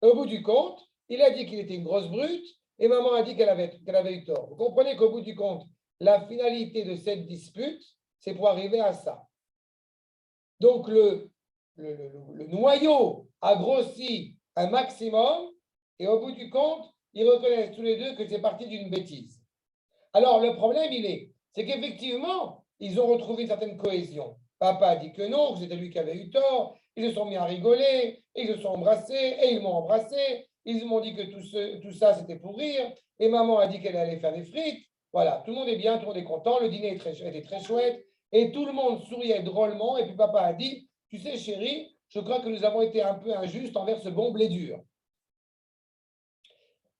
A: Au bout du compte, il a dit qu'il était une grosse brute et maman a dit qu'elle avait eu tort. Vous comprenez qu'au bout du compte, la finalité de cette dispute, c'est pour arriver à ça. Donc, le noyau a grossi un maximum et au bout du compte, ils reconnaissent tous les deux que c'est parti d'une bêtise. Alors, le problème, c'est qu'effectivement, ils ont retrouvé une certaine cohésion. Papa a dit que non, que c'était lui qui avait eu tort. Ils se sont mis à rigoler, ils se sont embrassés, et ils m'ont embrassé. Ils m'ont dit que tout ça, c'était pour rire. Et maman a dit qu'elle allait faire des frites. Voilà, tout le monde est bien, tout le monde est content. Le dîner était très chouette. Et tout le monde souriait drôlement. Et puis papa a dit, tu sais chérie, je crois que nous avons été un peu injustes envers ce bon blé dur.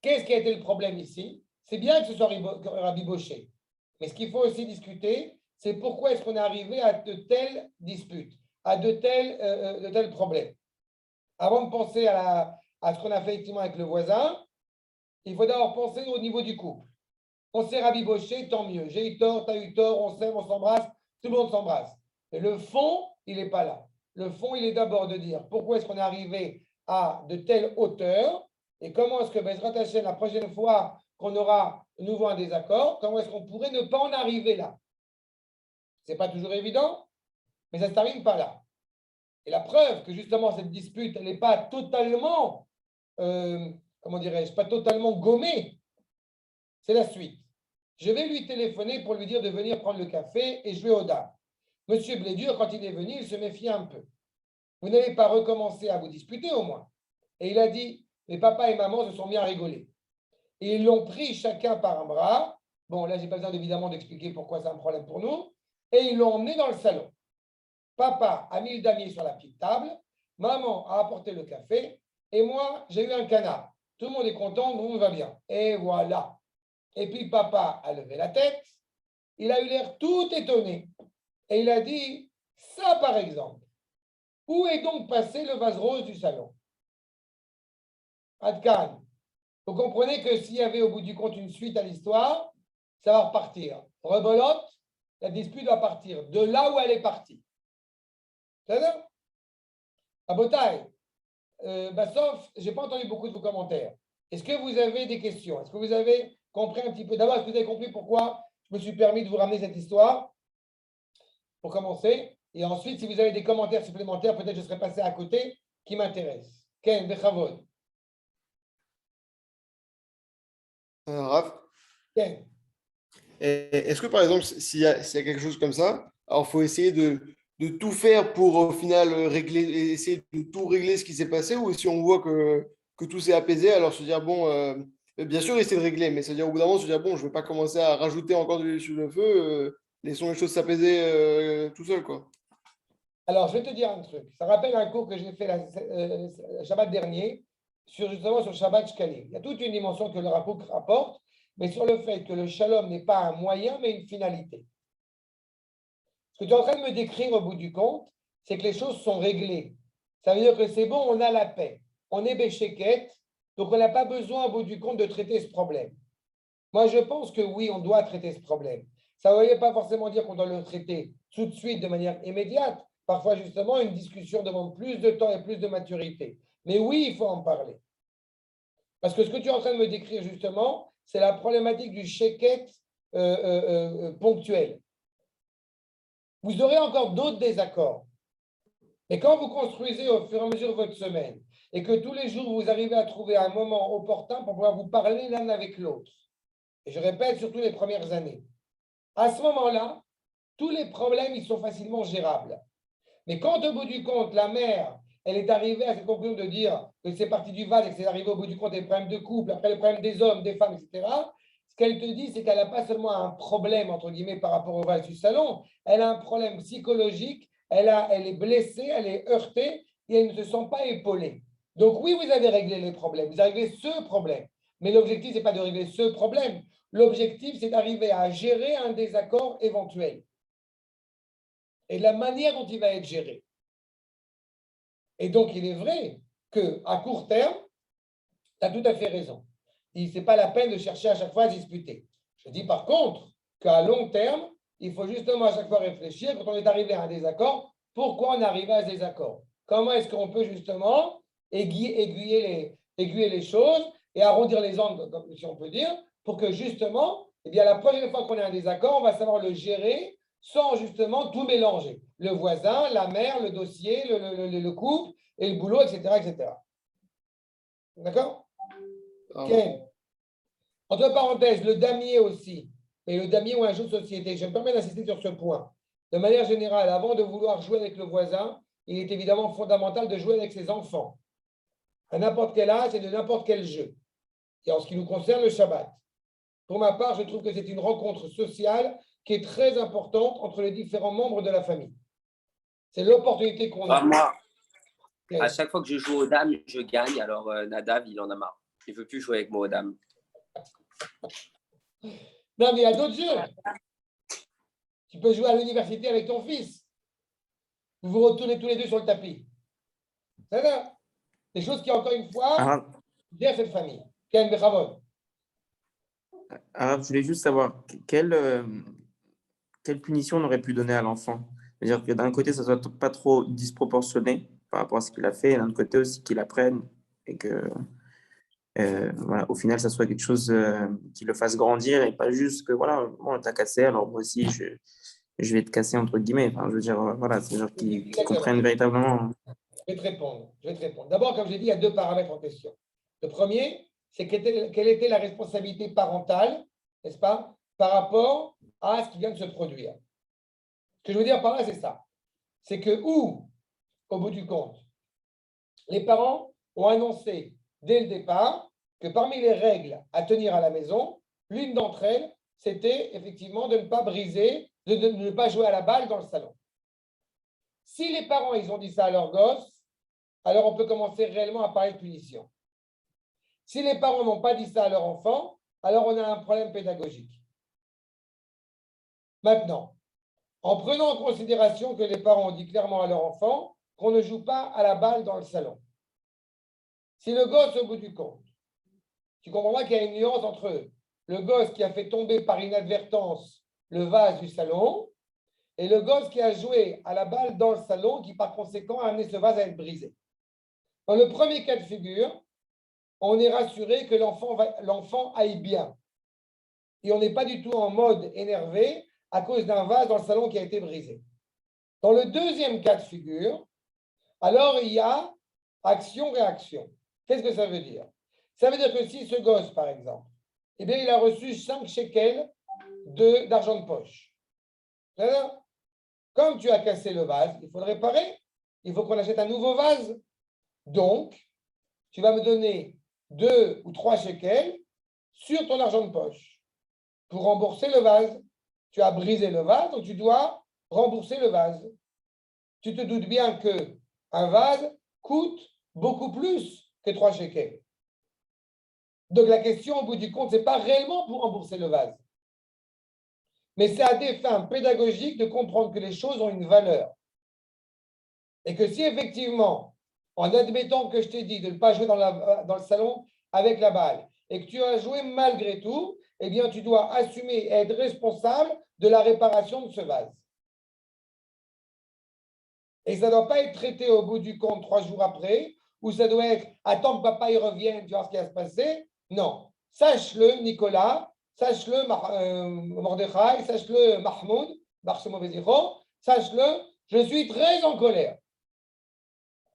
A: Qu'est-ce qui a été le problème ici? C'est bien que ce soit rabiboché. Mais ce qu'il faut aussi discuter, c'est pourquoi est-ce qu'on est arrivé à de telles disputes, à de tels problèmes. Avant de penser à ce qu'on a fait effectivement avec le voisin, il faut d'abord penser au niveau du couple. On s'est rabiboché, tant mieux. J'ai eu tort, tu as eu tort, on s'aime, on s'embrasse, tout le monde s'embrasse. Mais le fond, il n'est pas là. Le fond, il est d'abord de dire pourquoi est-ce qu'on est arrivé à de telles hauteurs et comment est-ce que Bezrat Hashem, la prochaine fois qu'on aura de nouveau un désaccord, comment est-ce qu'on pourrait ne pas en arriver là? Ce n'est pas toujours évident, mais ça ne se termine pas là. Et la preuve que justement cette dispute, elle n'est pas totalement, pas totalement gommée, c'est la suite. Je vais lui téléphoner pour lui dire de venir prendre le café et jouer aux dames. Monsieur Blédur, quand il est venu, il se méfiait un peu. vous n'avez pas recommencé à vous disputer au moins. Et il a dit, mais papa et maman se sont mis à rigoler. Et ils l'ont pris chacun par un bras. Bon, là, je n'ai pas besoin évidemment d'expliquer pourquoi c'est un problème pour nous. Et ils l'ont emmené dans le salon. Papa a mis le damier sur la petite table. Maman a apporté le café. Et moi, j'ai eu un canard. Tout le monde est content, tout le monde va bien. Et voilà. Et puis papa a levé la tête. Il a eu l'air tout étonné. Et il a dit, ça par exemple. Où est donc passé le vase rose du salon? Adkan. Vous comprenez que s'il y avait au bout du compte une suite à l'histoire, ça va repartir. Rebolote, la dispute va partir de là où elle est partie. C'est ça? À Botaï, Bassof, je n'ai pas entendu beaucoup de vos commentaires. Est-ce que vous avez des questions? Est-ce que vous avez compris un petit peu? D'abord, est-ce que vous avez compris pourquoi je me suis permis de vous ramener cette histoire? Pour commencer. Et ensuite, si vous avez des commentaires supplémentaires, peut-être je serai passé à côté, qui m'intéressent. Ken, Bechavod.
G: Raph,
A: Ken.
G: est-ce que par exemple, s'il y a quelque chose comme ça, alors il faut essayer de tout faire pour au final régler, essayer de tout régler ce qui s'est passé, ou si on voit que tout s'est apaisé, alors se dire, bon, bien sûr, essayer de régler, mais c'est-à-dire au bout d'un moment, se dire, bon, je ne vais pas commencer à rajouter encore de l'huile sur le feu, laissons les choses s'apaiser tout seul, quoi.
A: Alors, je vais te dire un truc. Ça rappelle un cours que j'ai fait le Shabbat dernier, justement sur Shabbat Shkalim. Il y a toute une dimension que le Rakouk rapporte, mais sur le fait que le shalom n'est pas un moyen, mais une finalité. Ce que tu es en train de me décrire au bout du compte, c'est que les choses sont réglées. Ça veut dire que c'est bon, on a la paix. On est béchéquette, donc on n'a pas besoin au bout du compte de traiter ce problème. Moi, je pense que oui, on doit traiter ce problème. Ça ne veut pas forcément dire qu'on doit le traiter tout de suite de manière immédiate. Parfois, justement, une discussion demande plus de temps et plus de maturité. Mais oui, il faut en parler. Parce que ce que tu es en train de me décrire, justement, c'est la problématique du chéquette ponctuel. Vous aurez encore d'autres désaccords. Et quand vous construisez au fur et à mesure de votre semaine, et que tous les jours, vous arrivez à trouver un moment opportun pour pouvoir vous parler l'un avec l'autre, et je répète, surtout les premières années, à ce moment-là, tous les problèmes, ils sont facilement gérables. Mais quand au bout du compte, la mère, elle est arrivée à cette conclusion de dire que c'est parti du vase et que c'est arrivé au bout du compte des problèmes de couple, après les problèmes des hommes, des femmes, etc., ce qu'elle te dit, c'est qu'elle n'a pas seulement un problème, entre guillemets, par rapport au vase du salon, elle a un problème psychologique, elle est blessée, elle est heurtée et elle ne se sent pas épaulée. Donc oui, vous avez réglé les problèmes, vous avez réglé ce problème. Mais l'objectif, ce n'est pas de régler ce problème. L'objectif, c'est d'arriver à gérer un désaccord éventuel et de la manière dont il va être géré. Et donc, il est vrai qu'à court terme, tu as tout à fait raison. Ce n'est pas la peine de chercher à chaque fois à disputer. Je dis par contre qu'à long terme, il faut justement à chaque fois réfléchir, quand on est arrivé à un désaccord, pourquoi on est arrivé à ce désaccord? Comment est-ce qu'on peut justement aiguiller les choses et arrondir les angles, si on peut dire, pour que justement, eh bien, la prochaine fois qu'on a un désaccord, on va savoir le gérer sans justement tout mélanger. Le voisin, la mère, le dossier, le couple et le boulot, etc. etc. D'accord? Ken. Entre parenthèses, le damier aussi, et le damier ou un jeu de société, je me permets d'insister sur ce point. De manière générale, avant de vouloir jouer avec le voisin, il est évidemment fondamental de jouer avec ses enfants, à n'importe quel âge et de n'importe quel jeu. Et en ce qui nous concerne, le Shabbat. Pour ma part, je trouve que c'est une rencontre sociale qui est très importante entre les différents membres de la famille. C'est l'opportunité qu'on a.
B: Moi, à chaque fois que je joue aux dames, je gagne. Alors Nadav, il en a marre. Il ne veut plus jouer avec moi aux dames.
A: Non, mais il y a d'autres jeux. Tu peux jouer à l'université avec ton fils. Vous vous retournez tous les deux sur le tapis. C'est ça. Des choses qui, encore une fois, gèrent cette famille. Ken Bechavod.
E: Je voulais juste savoir quelle punition on aurait pu donner à l'enfant. C'est-à-dire que d'un côté, ça ne soit pas trop disproportionné par rapport à ce qu'il a fait, et d'un autre côté aussi qu'il apprenne et que voilà, au final, ça soit quelque chose qui le fasse grandir et pas juste que voilà, bon, t'as cassé, alors moi aussi, je vais te casser entre guillemets. Enfin, je veux dire, voilà, c'est genre qu'ils comprennent véritablement.
A: Je vais te répondre. D'abord, comme je l'ai dit, il y a deux paramètres en question. Le premier, c'est quelle était la responsabilité parentale, n'est-ce pas, par rapport à ce qui vient de se produire. Ce que je veux dire par là, c'est ça. C'est que où, au bout du compte, les parents ont annoncé dès le départ que parmi les règles à tenir à la maison, l'une d'entre elles, c'était effectivement de ne pas briser, de ne pas jouer à la balle dans le salon. Si les parents ils ont dit ça à leurs gosses, alors on peut commencer réellement à parler de punition. Si les parents n'ont pas dit ça à leur enfant, alors on a un problème pédagogique. Maintenant, en prenant en considération que les parents ont dit clairement à leur enfant qu'on ne joue pas à la balle dans le salon. Si le gosse, au bout du compte, tu comprendras qu'il y a une nuance entre le gosse qui a fait tomber par inadvertance le vase du salon et le gosse qui a joué à la balle dans le salon, qui par conséquent a amené ce vase à être brisé. Dans le premier cas de figure, on est rassuré que l'enfant aille bien. Et on n'est pas du tout en mode énervé à cause d'un vase dans le salon qui a été brisé. Dans le deuxième cas de figure, alors il y a action-réaction. Qu'est-ce que ça veut dire? Ça veut dire que si ce gosse, par exemple, eh bien, il a reçu 5 shekels d'argent de poche. Comme tu as cassé le vase, il faut le réparer. Il faut qu'on achète un nouveau vase. Donc, tu vas me donner 2 ou 3 shekels sur ton argent de poche pour rembourser le vase. Tu as brisé le vase, donc tu dois rembourser le vase. Tu te doutes bien qu'un vase coûte beaucoup plus que 3 shekels. Donc la question, au bout du compte, ce n'est pas réellement pour rembourser le vase. Mais c'est à des fins pédagogiques de comprendre que les choses ont une valeur. Et que si effectivement, en admettant que je t'ai dit de ne pas jouer dans le salon avec la balle, et que tu as joué malgré tout, eh bien tu dois assumer et être responsable de la réparation de ce vase. Et ça ne doit pas être traité au bout du compte 3 jours après, ou ça doit être attends que papa y revienne, tu vois ce qui va se passer. Non. Sache-le, Nicolas, sache-le, Mordechai, sache-le, Mahmoud, sache-le, je suis très en colère.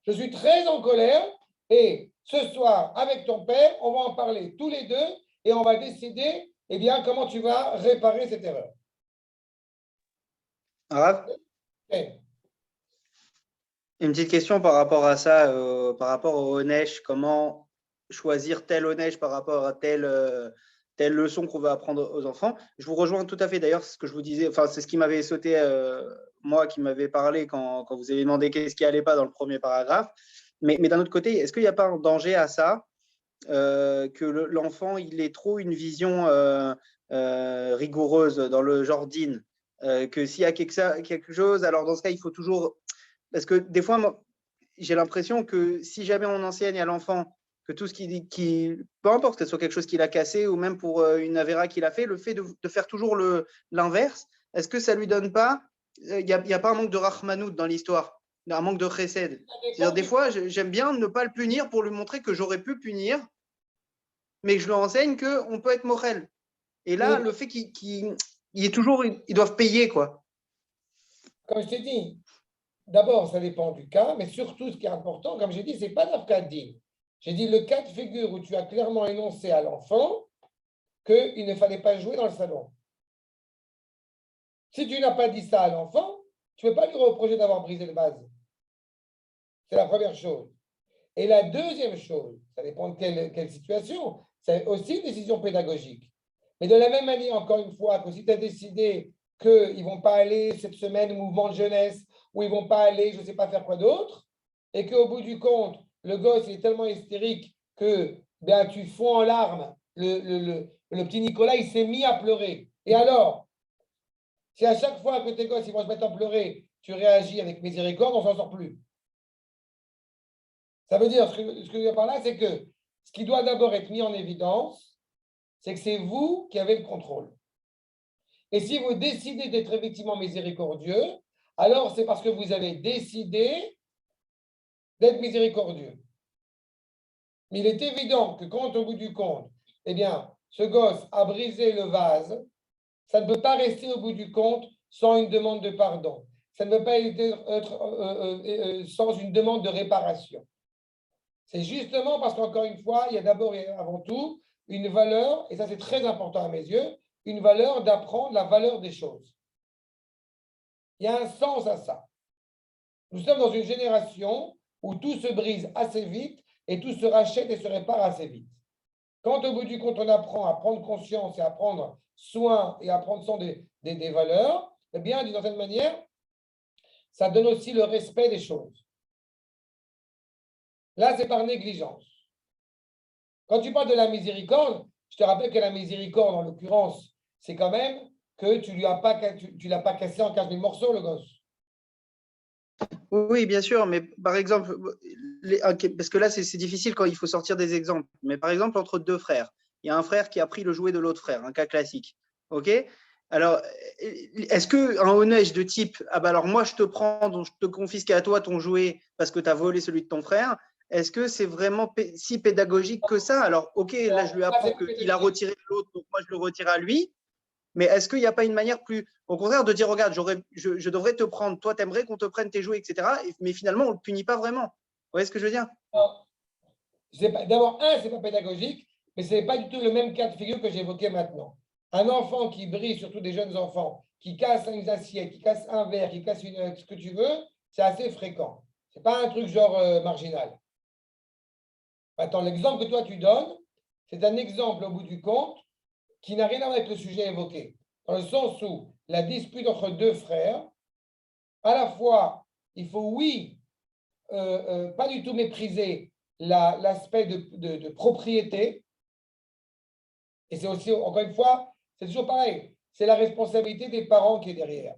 A: Je suis très en colère et ce soir, avec ton père, on va en parler tous les deux et on va décider eh bien, comment tu vas réparer cette erreur.
D: Rav,
A: Okay.
D: une petite question par rapport à ça, par rapport au Honesh, comment choisir tel Honesh par rapport à telle leçon qu'on veut apprendre aux enfants. Je vous rejoins tout à fait, d'ailleurs, c'est ce que je vous disais, enfin, c'est ce qui m'avait sauté, moi, qui m'avait parlé quand vous avez demandé qu'est-ce qui n'allait pas dans le premier paragraphe. Mais d'un autre côté, est-ce qu'il n'y a pas un danger à ça, que l'enfant, il ait trop une vision rigoureuse dans le genre din, que s'il y a quelque chose, alors dans ce cas, il faut toujours… Parce que des fois, moi, j'ai l'impression que si jamais on enseigne à l'enfant que tout ce peu importe que ce soit quelque chose qu'il a cassé ou même pour une avéra qu'il a fait, le fait de faire toujours l'inverse, est-ce que ça lui donne pas… Il n'y a pas un manque de rahmanout dans l'histoire, un manque de chesed. C'est-à-dire, des fois, j'aime bien ne pas le punir pour lui montrer que j'aurais pu punir, mais que je lui enseigne qu'on peut être morel. Et là, le fait qu'il est toujours… Ils doivent payer, quoi.
A: Comme je t'ai dit, d'abord, ça dépend du cas, mais surtout, ce qui est important, comme j'ai dit, ce n'est pas d'Afka din. J'ai dit le cas de figure où tu as clairement énoncé à l'enfant qu'il ne fallait pas jouer dans le salon. Si tu n'as pas dit ça à l'enfant, tu ne peux pas lui reprocher d'avoir brisé le vase. C'est la première chose. Et la deuxième chose, ça dépend de quelle situation, c'est aussi une décision pédagogique. Mais de la même manière, encore une fois, que si tu as décidé qu'ils ne vont pas aller cette semaine au mouvement de jeunesse, ou ils ne vont pas aller, je ne sais pas faire quoi d'autre, et qu'au bout du compte, le gosse est tellement hystérique que ben, tu fonds en larmes, le petit Nicolas, il s'est mis à pleurer. Et alors, si à chaque fois que tes gosses ils vont se mettre à pleurer, tu réagis avec miséricorde, on ne s'en sort plus. Ça veut dire, ce que je veux dire par là, c'est que ce qui doit d'abord être mis en évidence, c'est que c'est vous qui avez le contrôle. Et si vous décidez d'être effectivement miséricordieux, alors c'est parce que vous avez décidé d'être miséricordieux. Mais il est évident que quand, au bout du compte, eh bien, ce gosse a brisé le vase, ça ne peut pas rester au bout du compte sans une demande de pardon. Ça ne peut pas être sans une demande de réparation. C'est justement parce qu'encore une fois, il y a d'abord et avant tout une valeur, et ça c'est très important à mes yeux, une valeur d'apprendre la valeur des choses. Il y a un sens à ça. Nous sommes dans une génération où tout se brise assez vite et tout se rachète et se répare assez vite. Quand au bout du compte, on apprend à prendre conscience et à prendre soin et à prendre soin des valeurs, eh bien, d'une certaine manière, ça donne aussi le respect des choses. Là, c'est par négligence. Quand tu parles de la miséricorde, je te rappelle que la miséricorde, en l'occurrence, c'est quand même que tu ne l'as pas cassé en 15 000 morceaux, le gosse.
D: Oui, bien sûr, mais par exemple, parce que là, c'est difficile quand il faut sortir des exemples. Mais par exemple, entre deux frères, il y a un frère qui a pris le jouet de l'autre frère, un cas classique. OK? Alors, est-ce qu'un honnête de type, ah bah alors moi, je te prends, donc je te confisque à toi ton jouet parce que tu as volé celui de ton frère, est-ce que c'est vraiment si pédagogique que ça? Alors, OK, là, je lui apprends qu'il a retiré l'autre, donc moi, je le retire à lui. Mais est-ce qu'il n'y a pas une manière plus, au contraire, de dire, regarde, je devrais te prendre, toi, t'aimerais qu'on te prenne tes jouets, etc. Mais finalement, on ne le punit pas vraiment. Vous voyez ce que je veux dire?
A: D'abord, ce n'est pas pédagogique, mais ce n'est pas du tout le même cas de figure que j'évoquais maintenant. Un enfant qui brille, surtout des jeunes enfants, qui casse une assiette, qui casse un verre, qui casse ce que tu veux, c'est assez fréquent. Ce n'est pas un truc genre marginal. Maintenant, l'exemple que toi tu donnes, c'est un exemple au bout du compte qui n'a rien à voir avec le sujet évoqué. Dans le sens où la dispute entre deux frères, à la fois, il faut, oui, pas du tout mépriser l'aspect de propriété. Et c'est aussi, encore une fois, c'est toujours pareil. C'est la responsabilité des parents qui est derrière.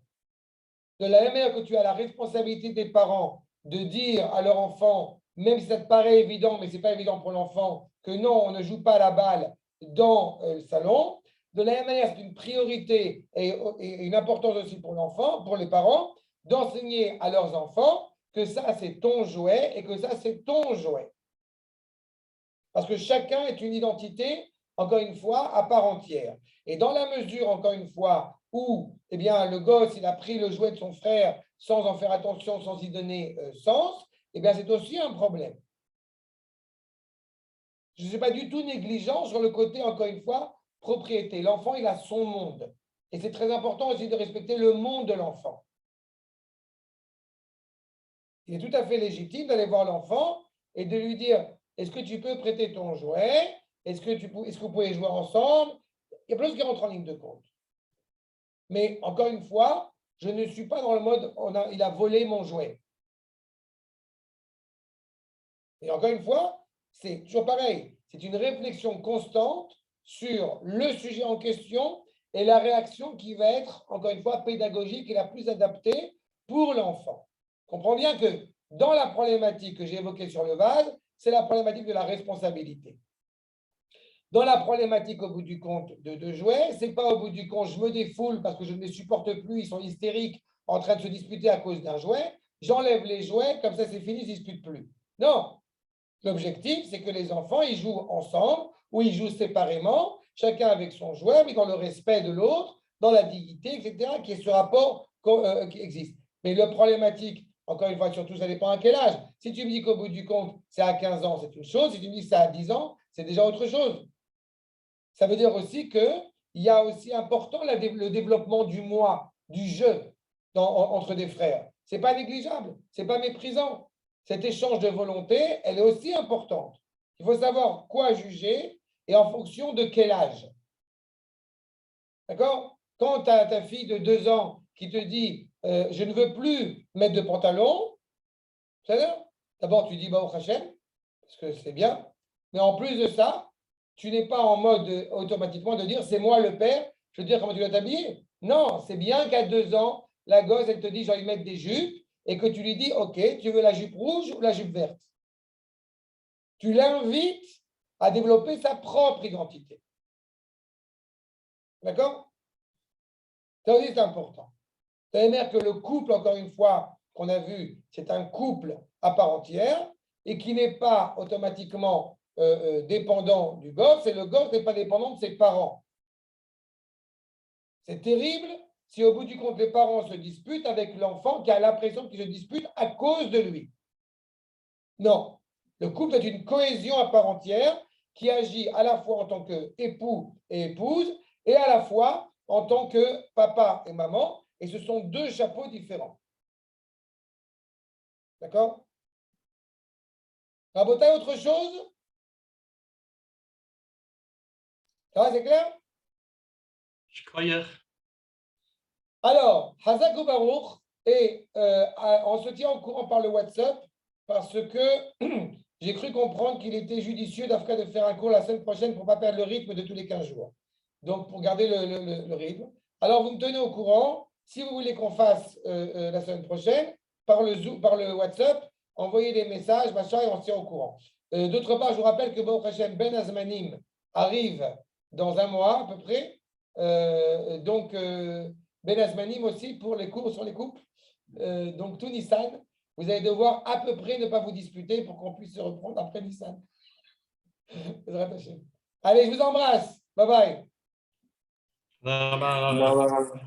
A: De la même manière que tu as la responsabilité des parents de dire à leur enfant, même si ça te paraît évident, mais ce n'est pas évident pour l'enfant, que non, on ne joue pas à la balle dans le salon. De la même manière, c'est une priorité et une importance aussi pour l'enfant, pour les parents, d'enseigner à leurs enfants que ça, c'est ton jouet et que ça, c'est ton jouet. Parce que chacun est une identité, encore une fois, à part entière. Et dans la mesure, encore une fois, où eh bien, le gosse, il a pris le jouet de son frère sans en faire attention, sans y donner sens, eh bien, c'est aussi un problème. Je ne suis pas du tout négligent sur le côté, encore une fois, propriété. L'enfant, il a son monde. Et c'est très important aussi de respecter le monde de l'enfant. Il est tout à fait légitime d'aller voir l'enfant et de lui dire, est-ce que tu peux prêter ton jouet? Est-ce que vous pouvez jouer ensemble? Il y a plein de choses qui rentrent en ligne de compte. Mais encore une fois, je ne suis pas dans le mode, il a volé mon jouet. Et encore une fois, c'est toujours pareil. C'est une réflexion constante sur le sujet en question et la réaction qui va être, encore une fois, pédagogique et la plus adaptée pour l'enfant. Comprends bien que dans la problématique que j'ai évoquée sur le vase, c'est la problématique de la responsabilité. Dans la problématique au bout du compte de jouets, ce n'est pas au bout du compte, je me défoule parce que je ne les supporte plus, ils sont hystériques en train de se disputer à cause d'un jouet, j'enlève les jouets, comme ça c'est fini, ils ne se disputent plus. Non, l'objectif c'est que les enfants, ils jouent ensemble ou ils jouent séparément, chacun avec son jouet, mais dans le respect de l'autre, dans la dignité, etc., qui est ce rapport qui existe. Mais le problématique, encore une fois, surtout, ça dépend à quel âge. Si tu me dis qu'au bout du compte, c'est à 15 ans, c'est une chose. Si tu me dis que c'est à 10 ans, c'est déjà autre chose. Ça veut dire aussi qu'il y a aussi important le développement du moi, du jeu entre des frères. Ce n'est pas négligeable, ce n'est pas méprisant. Cet échange de volonté, elle est aussi importante. Il faut savoir quoi juger et en fonction de quel âge. D'accord? Quand tu as ta fille de 2 ans qui te dit je ne veux plus mettre de pantalon, d'abord tu dis bah, au Hachem, parce que c'est bien, mais en plus de ça, tu n'es pas en mode automatiquement de dire c'est moi le père, je veux dire comment tu dois t'habiller. Non, c'est bien qu'à 2 ans, la gosse, elle te dit j'ai envie de mettre des jupes et que tu lui dis ok, tu veux la jupe rouge ou la jupe verte. Tu l'invites à développer sa propre identité. D'accord? Ça aussi, c'est important. Ça veut dire que le couple, encore une fois, qu'on a vu, c'est un couple à part entière et qui n'est pas automatiquement dépendant du gosse, et le gosse n'est pas dépendant de ses parents. C'est terrible si au bout du compte, les parents se disputent avec l'enfant qui a l'impression qu'il se dispute à cause de lui. Non, le couple est une cohésion à part entière qui agit à la fois en tant qu'époux et épouse et à la fois en tant que papa et maman, et ce sont deux chapeaux différents. D'accord? Rabotaille, autre chose? Ça va, c'est clair?
C: Je croyais.
A: Alors, Hazak ou Baruch, et on se tient au courant par le WhatsApp parce que j'ai cru comprendre qu'il était judicieux d'Afka de faire un cours la semaine prochaine pour ne pas perdre le rythme de tous les 15 jours. Donc, pour garder le rythme. Alors, vous me tenez au courant. Si vous voulez qu'on fasse la semaine prochaine, par le WhatsApp, envoyez des messages, machin, et on se tient au courant. D'autre part, je vous rappelle que Baruch Hashem Ben Azmanim arrive dans un mois à peu près. Donc, Ben Azmanim aussi pour les cours sur les couples. Donc, tout Nissan, vous allez devoir à peu près ne pas vous disputer pour qu'on puisse se reprendre après Nissan. Allez, je vous embrasse. Bye bye.
C: Bah, bah, bah, bah.
E: Non, non, non.